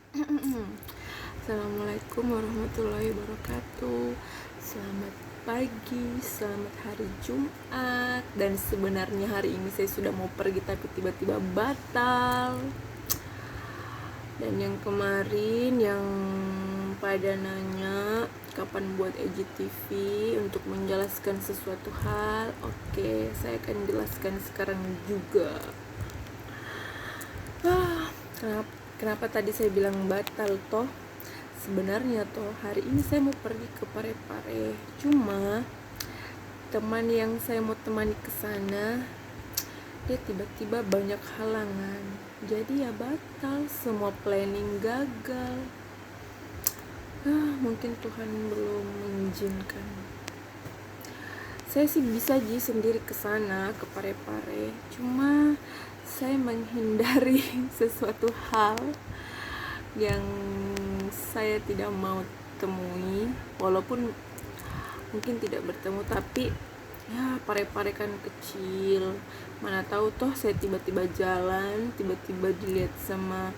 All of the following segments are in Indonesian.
Assalamualaikum warahmatullahi wabarakatuh. Selamat pagi, selamat hari Jumat. Dan sebenarnya hari ini saya sudah mau pergi tapi tiba-tiba batal. Dan yang kemarin yang pada nanya kapan buat EGTV untuk menjelaskan sesuatu hal, oke, saya akan jelaskan sekarang juga. Kenapa tadi saya bilang batal toh? Sebenarnya toh hari ini saya mau pergi ke Parepare. Cuma teman yang saya mau temani ke sana dia tiba-tiba banyak halangan. Jadi ya batal, semua planning gagal. Mungkin Tuhan belum mengizinkan. Saya sih bisa sendiri ke sana ke Parepare. Cuma saya menghindari sesuatu hal yang saya tidak mau temui, walaupun mungkin tidak bertemu, tapi ya Parepare kan kecil, mana tahu toh saya tiba-tiba jalan, tiba-tiba dilihat sama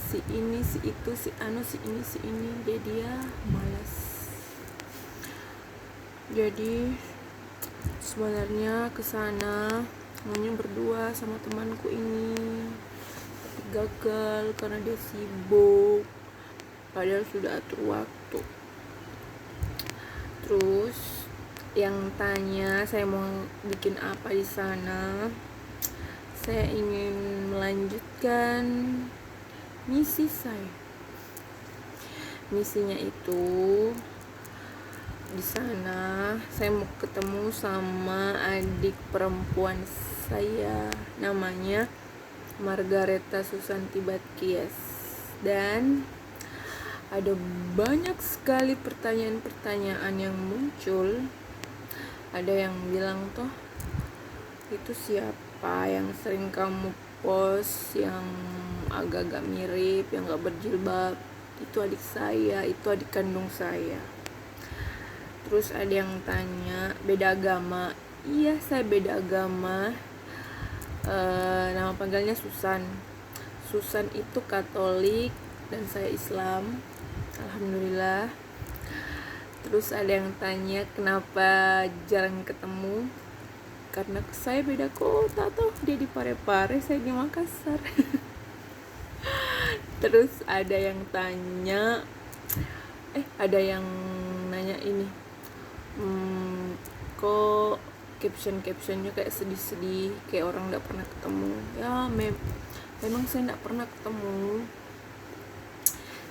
si ini, si itu, si anu, si ini, jadi ya malas. Jadi sebenarnya kesana maunya berdua sama temanku ini, tapi gagal karena dia sibuk, padahal sudah atur waktu. Terus yang tanya saya mau bikin apa di sana, saya ingin melanjutkan misi saya. Misinya itu di sana saya mau ketemu sama adik perempuan saya, namanya Margareta Susanti Batkies, dan ada banyak sekali pertanyaan-pertanyaan yang muncul. Ada yang bilang toh, itu siapa yang sering kamu post yang agak-agak mirip, yang gak berjilbab? Itu adik saya, itu adik kandung saya. Terus ada yang tanya, beda agama? Iya, saya beda agama. Nama panggilnya Susan. Susan itu Katolik dan saya Islam, alhamdulillah. Terus ada yang tanya kenapa jarang ketemu, karena saya beda kota toh, dia di Parepare, saya di Makassar. Terus ada yang tanya, ada yang nanya ini, kok captionnya kayak sedih-sedih, kayak orang gak pernah ketemu. Ya memang saya gak pernah ketemu,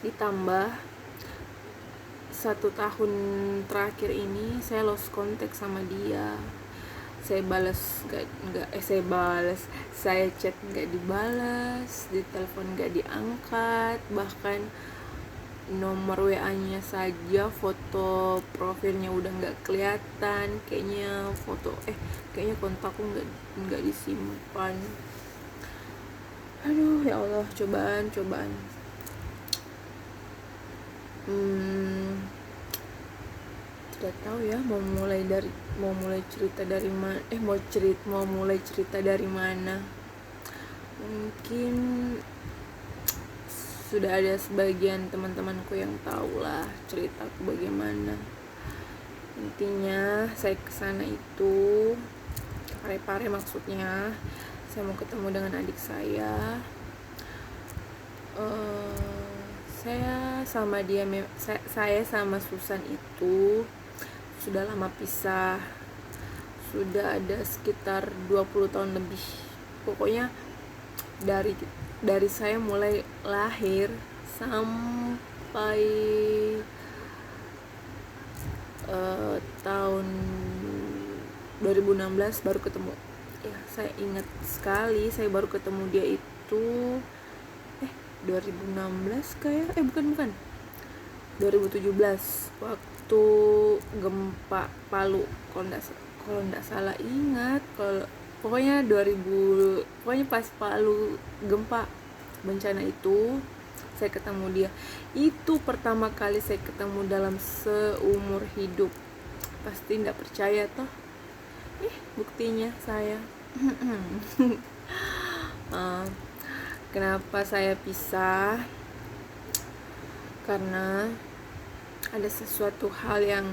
ditambah 1 tahun terakhir ini saya lost contact sama dia. Saya saya chat nggak dibalas, ditelepon nggak diangkat, bahkan nomor WA-nya saja foto profilnya udah nggak kelihatan, kayaknya kontakku nggak disimpan. Aduh ya Allah, cobaan. Tidak tahu ya mau mulai cerita dari mana. Mungkin sudah ada sebagian teman-temanku yang tahu lah ceritaku bagaimana. Intinya saya kesana itu Parepare, maksudnya saya mau ketemu dengan adik saya. Saya sama Susan itu sudah lama pisah, sudah ada sekitar 20 tahun lebih. Pokoknya dari saya mulai lahir sampai tahun 2016 baru ketemu. Ya, saya ingat sekali saya baru ketemu dia itu 2016 kayak bukan 2017 waktu gempa Palu, kalau nggak salah ingat. Pokoknya pas Palu gempa bencana itu saya ketemu dia. Itu pertama kali saya ketemu dalam seumur hidup. Pasti nggak percaya toh, buktinya saya. Kenapa saya pisah? karena ada sesuatu hal yang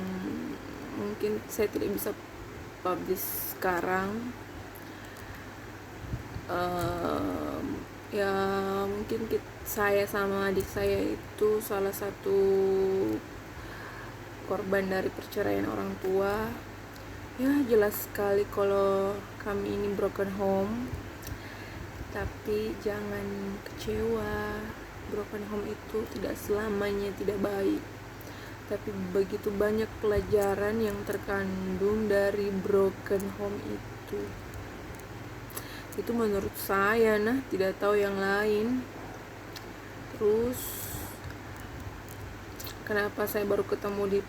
mungkin saya tidak bisa publish sekarang. Ya mungkin saya sama adik saya itu salah satu korban dari perceraian orang tua. Ya jelas sekali kalau kami ini broken home, tapi jangan kecewa. Broken home itu tidak selamanya tidak baik, tapi begitu banyak pelajaran yang terkandung dari broken home itu menurut saya. Nah, tidak tahu yang lain. Terus kenapa saya baru ketemu di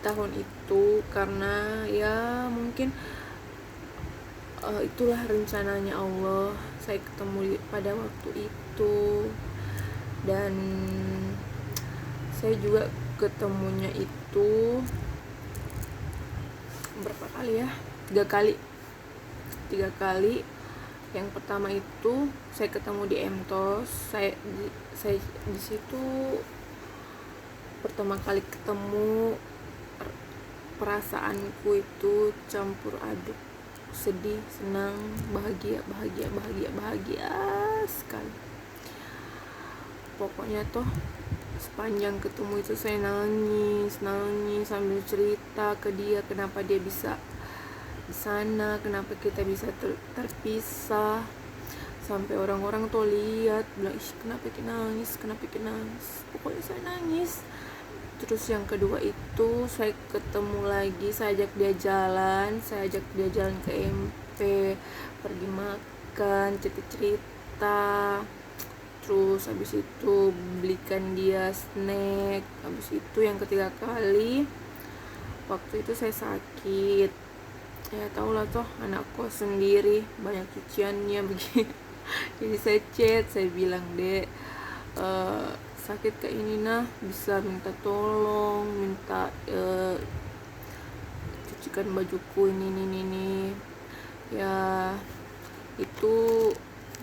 tahun itu, karena ya mungkin itulah rencananya Allah, saya ketemu pada waktu itu. Dan saya juga ketemunya itu berapa kali ya, 3 kali. Yang pertama itu saya ketemu di MTOS. Saya di situ pertama kali ketemu, perasaanku itu campur aduk, sedih, senang, bahagia sekali. Pokoknya toh sepanjang ketemu itu saya nangis sambil cerita ke dia kenapa dia bisa di sana, kenapa kita bisa terpisah, sampai orang-orang tuh lihat bilang, ih kenapa kita nangis. Pokoknya saya nangis. Terus yang kedua itu saya ketemu lagi, saya ajak dia jalan ke MP, pergi makan, cerita. Terus habis itu belikan dia snack. Habis itu yang ketiga kali, waktu itu saya sakit. Ya tau lah toh, anak kos sendiri banyak cuciannya begini. Jadi saya chat, saya bilang, Dek, sakit kayak ini nah, bisa minta tolong, minta cucikan bajuku ini. Ya itu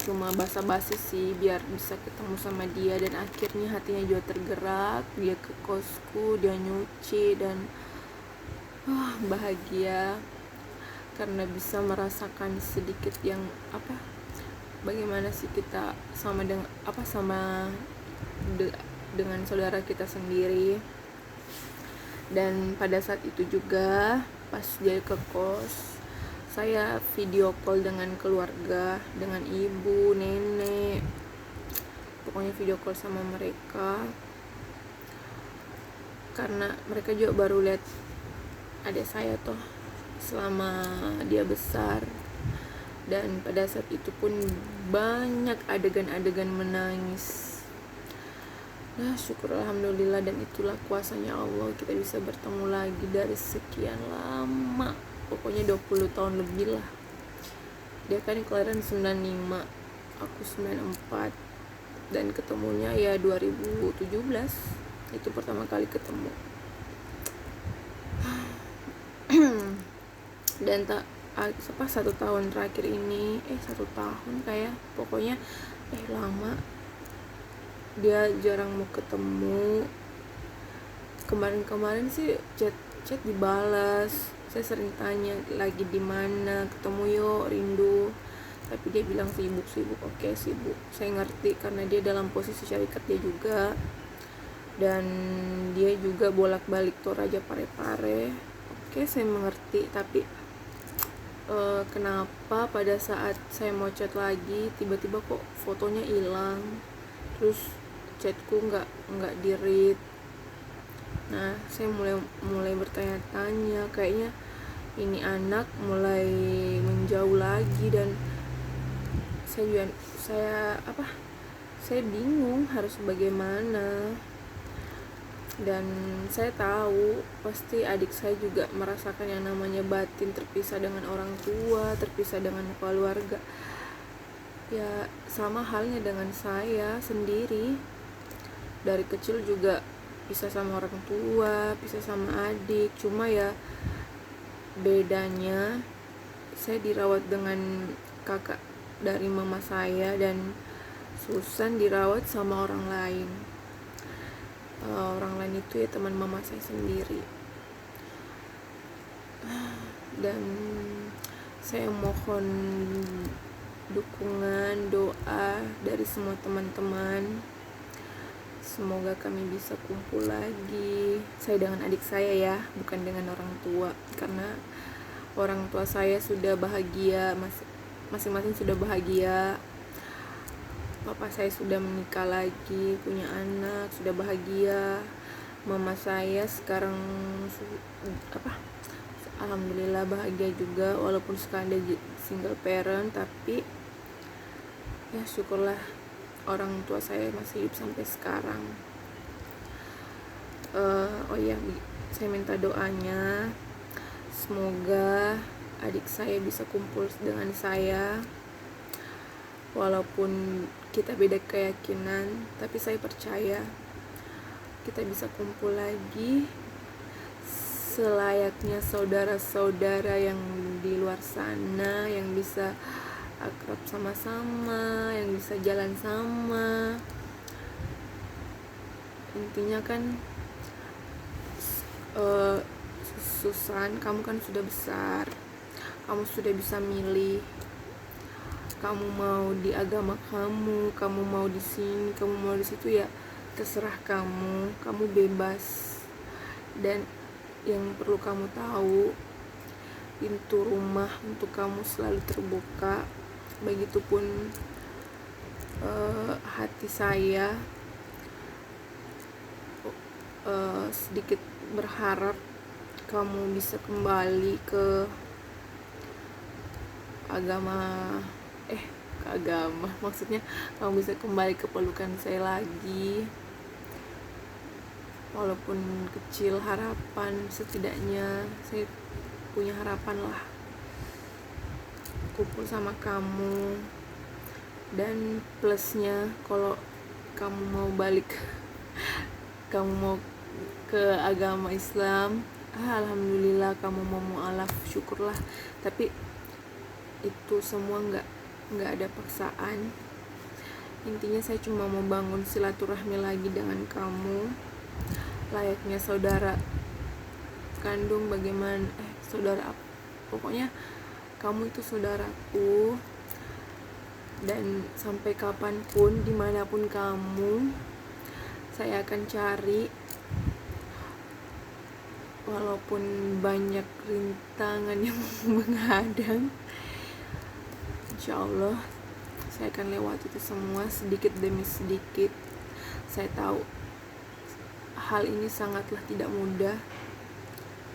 cuma basa-basi sih biar bisa ketemu sama dia, dan akhirnya hatinya juga tergerak. Dia ke kosku, dia nyuci, dan bahagia karena bisa merasakan sedikit yang bagaimana sih kita dengan saudara kita sendiri. Dan pada saat itu juga pas dia ke kos, saya video call dengan keluarga, dengan ibu, nenek, pokoknya video call sama mereka, karena mereka juga baru lihat adik saya toh selama dia besar. Dan pada saat itu pun banyak adegan-adegan menangis. Nah syukur alhamdulillah, dan itulah kuasanya Allah, kita bisa bertemu lagi dari sekian lama, pokoknya 20 tahun lebih lah. Dia kan kelahiran 95, aku 94, dan ketemunya ya 2017, itu pertama kali ketemu. Dan 1 tahun terakhir ini, 1 tahun kayak, pokoknya lama, dia jarang mau ketemu. Kemarin sih chat dibalas, saya sering tanya lagi di mana, ketemu yuk, rindu, tapi dia bilang sibuk. Oke, sibuk, saya ngerti karena dia dalam posisi cari kerja juga, dan dia juga bolak-balik Toraja Parepare. Oke, saya mengerti, tapi kenapa pada saat saya mau chat lagi tiba-tiba kok fotonya hilang, terus chatku nggak di read. Nah saya mulai bertanya-tanya, kayaknya ini anak mulai menjauh lagi, dan saya bingung harus bagaimana. Dan saya tahu pasti adik saya juga merasakan yang namanya batin terpisah dengan orang tua, terpisah dengan keluarga. Ya sama halnya dengan saya sendiri, dari kecil juga pisah sama orang tua, pisah sama adik. Cuma ya bedanya saya dirawat dengan kakak dari mama saya, dan Susan dirawat sama orang lain. orang lain itu ya teman mama saya sendiri. Dan saya mohon dukungan, doa dari semua teman-teman. Semoga kami bisa kumpul lagi. Saya dengan adik saya ya, bukan dengan orang tua. Karena orang tua saya sudah bahagia, masing-masing sudah bahagia. Papa saya sudah menikah lagi, punya anak, sudah bahagia. Mama saya sekarang alhamdulillah bahagia juga, walaupun sekarang dia single parent, tapi ya syukurlah orang tua saya masih hidup sampai sekarang. Oh ya, saya minta doanya semoga adik saya bisa kumpul dengan saya, walaupun kita beda keyakinan, tapi saya percaya kita bisa kumpul lagi selayaknya saudara-saudara yang di luar sana, yang bisa akrab sama-sama, yang bisa jalan sama. Intinya kan Susan, kamu kan sudah besar, kamu sudah bisa milih. Kamu mau di agama kamu mau di sini, kamu mau di situ, ya terserah kamu bebas. Dan yang perlu kamu tahu, pintu rumah untuk kamu selalu terbuka. Begitupun hati saya sedikit berharap kamu bisa kembali ke agama, maksudnya kamu bisa kembali ke pelukan saya lagi. Walaupun kecil harapan, setidaknya saya punya harapan lah kumpul sama kamu. Dan plusnya, kalau kamu mau balik kamu mau ke agama Islam, alhamdulillah kamu mau mualaf, syukurlah. Tapi itu semua nggak ada paksaan. Intinya saya cuma mau bangun silaturahmi lagi dengan kamu, layaknya saudara kandung. Bagaimana saudara, pokoknya kamu itu saudaraku. Dan sampai kapanpun, dimanapun kamu, saya akan cari. Walaupun banyak rintangan yang menghadang, insya Allah saya akan lewati itu semua sedikit demi sedikit. Saya tahu hal ini sangatlah tidak mudah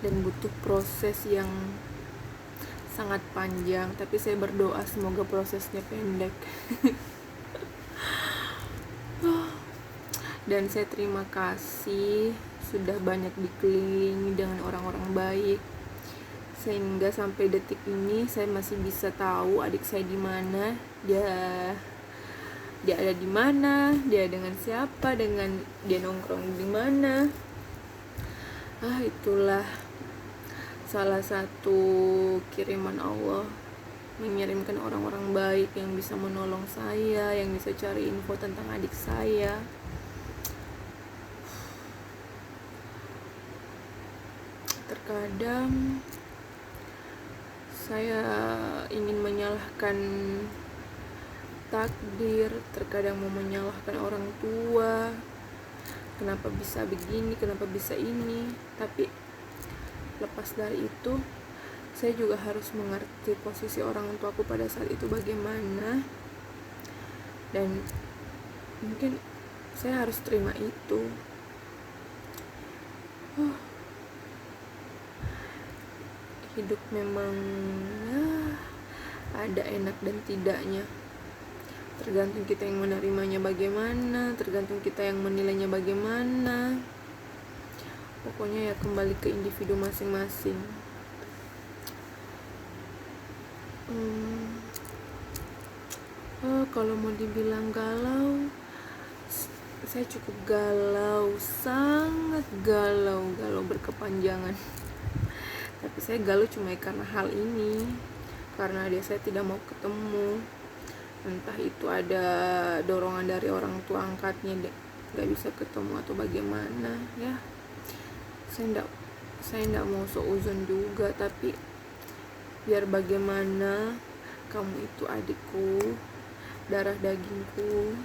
dan butuh proses yang sangat panjang, tapi saya berdoa semoga prosesnya pendek. Dan saya terima kasih sudah banyak dikelilingi dengan orang-orang baik, sehingga sampai detik ini saya masih bisa tahu adik saya di mana, dia ada di mana, dia dengan siapa, dengan dia nongkrong di mana. Itulah salah satu kiriman Allah, mengirimkan orang-orang baik yang bisa menolong saya, yang bisa cari info tentang adik saya. Terkadang saya ingin menyalahkan takdir, terkadang mau menyalahkan orang tua, kenapa bisa begini, kenapa bisa ini. Tapi lepas dari itu, saya juga harus mengerti posisi orang tuaku pada saat itu bagaimana, dan mungkin saya harus terima itu. Hidup memang ada enak dan tidaknya, tergantung kita yang menerimanya bagaimana, tergantung kita yang menilainya bagaimana. Pokoknya ya kembali ke individu masing-masing. Kalau mau dibilang galau, saya cukup galau, sangat galau berkepanjangan. Tapi saya galau cuma karena hal ini, karena dia saya tidak mau ketemu. Entah itu ada dorongan dari orang tua angkatnya nggak bisa ketemu atau bagaimana ya. Saya nggak mau seuzon juga, tapi biar bagaimana kamu itu adikku, darah dagingku,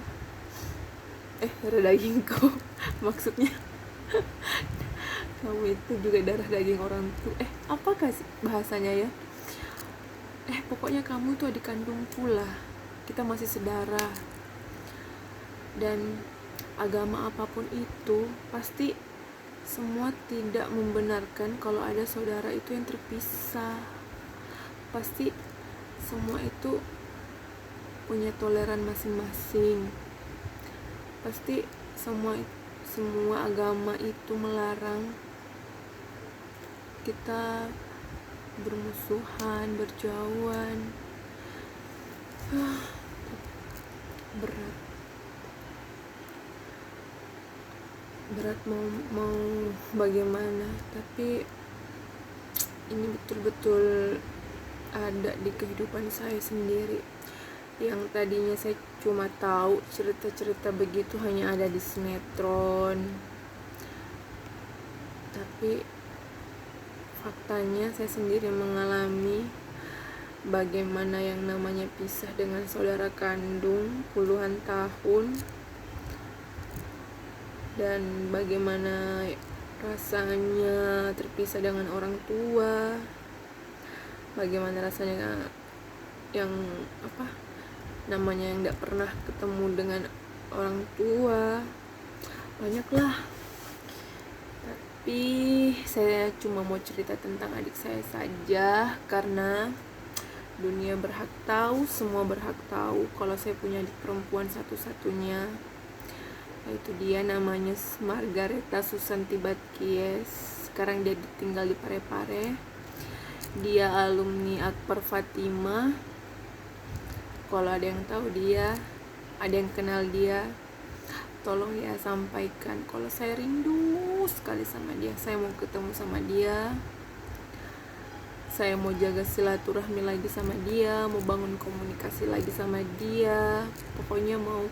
darah dagingku maksudnya kamu itu juga darah daging orang tua, apakah sih bahasanya ya, pokoknya kamu itu adik kandungku lah, kita masih sedarah. Dan agama apapun itu pasti semua tidak membenarkan kalau ada saudara itu yang terpisah. Pasti semua itu punya toleran masing-masing. Pasti semua agama itu melarang kita bermusuhan, berjauhan. berat mau bagaimana, tapi ini betul-betul ada di kehidupan saya sendiri. Yang tadinya saya cuma tahu cerita-cerita begitu hanya ada di sinetron, tapi faktanya saya sendiri mengalami bagaimana yang namanya pisah dengan saudara kandung puluhan tahun, dan bagaimana rasanya terpisah dengan orang tua, bagaimana rasanya yang nggak pernah ketemu dengan orang tua, banyaklah. Tapi saya cuma mau cerita tentang adik saya saja, karena dunia berhak tahu, semua berhak tahu kalau saya punya adik perempuan satu-satunya, yaitu dia namanya Margareta Susanti Batkies. Sekarang dia tinggal di Parepare. Dia alumni Akbar Fatima. Kalau ada yang tahu dia, ada yang kenal dia, tolong ya sampaikan kalau saya rindu sekali sama dia. Saya mau ketemu sama dia, saya mau jaga silaturahmi lagi sama dia, mau bangun komunikasi lagi sama dia, pokoknya mau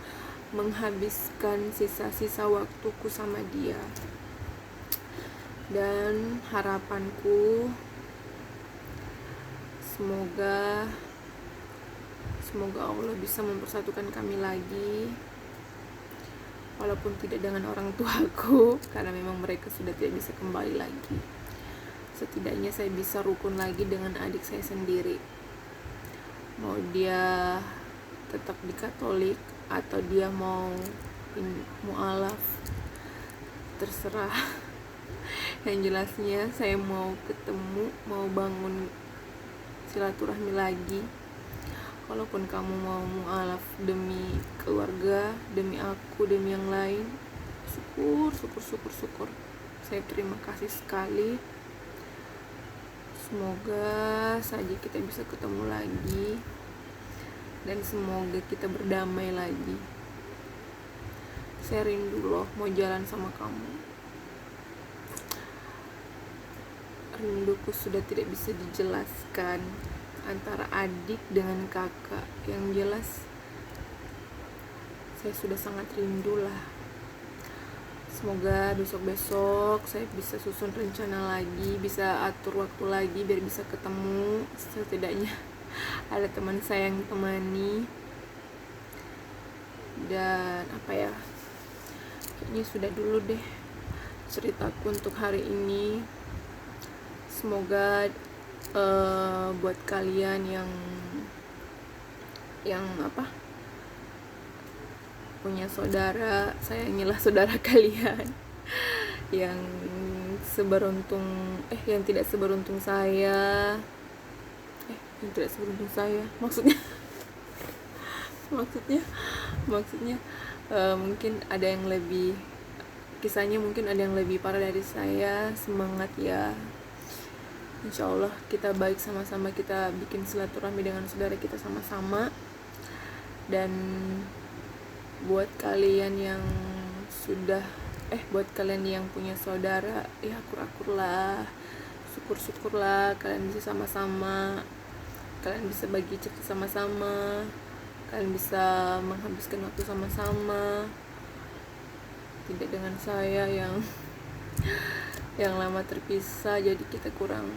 menghabiskan sisa-sisa waktuku sama dia. Dan harapanku semoga Allah bisa mempersatukan kami lagi, walaupun tidak dengan orang tuaku, karena memang mereka sudah tidak bisa kembali lagi. Setidaknya saya bisa rukun lagi dengan adik saya sendiri, mau dia tetap di Katolik atau dia mau mualaf, terserah. Yang jelasnya saya mau ketemu, mau bangun silaturahmi lagi. Kalaupun kamu mau mualaf demi keluarga, demi aku, demi yang lain, syukur. Saya terima kasih sekali. Semoga saja kita bisa ketemu lagi, dan semoga kita berdamai lagi. Saya rindu loh mau jalan sama kamu. Rinduku sudah tidak bisa dijelaskan antara adik dengan kakak. Yang jelas saya sudah sangat rindu lah. Semoga besok-besok saya bisa susun rencana lagi, bisa atur waktu lagi biar bisa ketemu. Setidaknya ada teman saya yang temani. Dan kayaknya sudah dulu deh ceritaku untuk hari ini. Semoga buat kalian yang punya saudara, sayangilah saudara kalian yang yang tidak seberuntung saya, maksudnya mungkin ada yang lebih, kisahnya mungkin ada yang lebih parah dari saya. Semangat ya, insyaallah kita baik sama-sama, kita bikin silaturahmi dengan saudara kita sama-sama. Dan buat kalian yang buat kalian yang punya saudara, ya akur-akurlah, syukur-syukurlah kalian bisa sama-sama, kalian bisa bagi cerita sama-sama, kalian bisa menghabiskan waktu sama-sama. tidak dengan saya yang lama terpisah, jadi kita kurang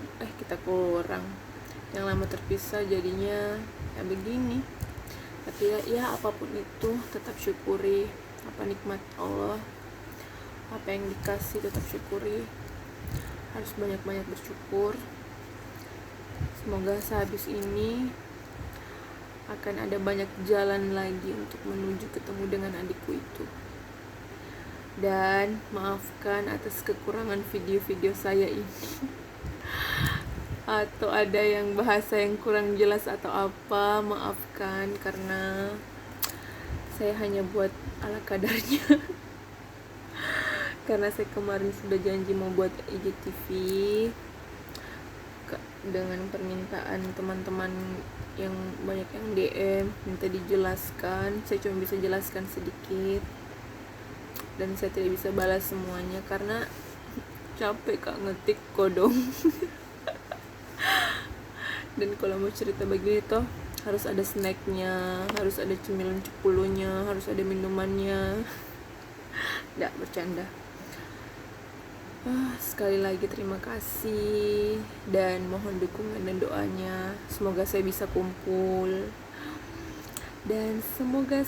yang lama terpisah jadinya ya begini. Tapi ya apapun itu tetap syukuri apa nikmat Allah, apa yang dikasih tetap syukuri, harus banyak-banyak bersyukur. Semoga sehabis ini akan ada banyak jalan lagi untuk menuju ketemu dengan adikku itu. Dan maafkan atas kekurangan video-video saya ini atau ada yang bahasa yang kurang jelas atau apa, maafkan karena saya hanya buat ala kadarnya. Karena saya kemarin sudah janji mau buat IGTV dengan permintaan teman-teman yang banyak yang DM minta dijelaskan. Saya cuma bisa jelaskan sedikit dan saya tidak bisa balas semuanya karena capek kak ngetik kodong. Dan kalau mau cerita begini toh harus ada snacknya, harus ada cemilan cepulunya, harus ada minumannya. Nggak bercanda. Sekali lagi terima kasih dan mohon dukungan dan doanya. Semoga saya bisa kumpul dan semoga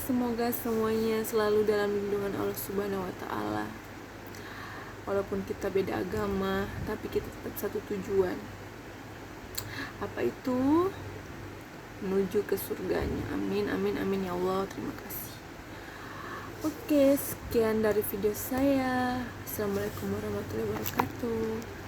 semuanya selalu dalam lindungan Allah Subhanahu wa Ta'ala. Walaupun kita beda agama, tapi kita tetap satu tujuan. Apa itu? Menuju ke surganya. Amin, amin, amin ya Allah. Terima kasih. Oke, sekian dari video saya. Assalamualaikum warahmatullahi wabarakatuh.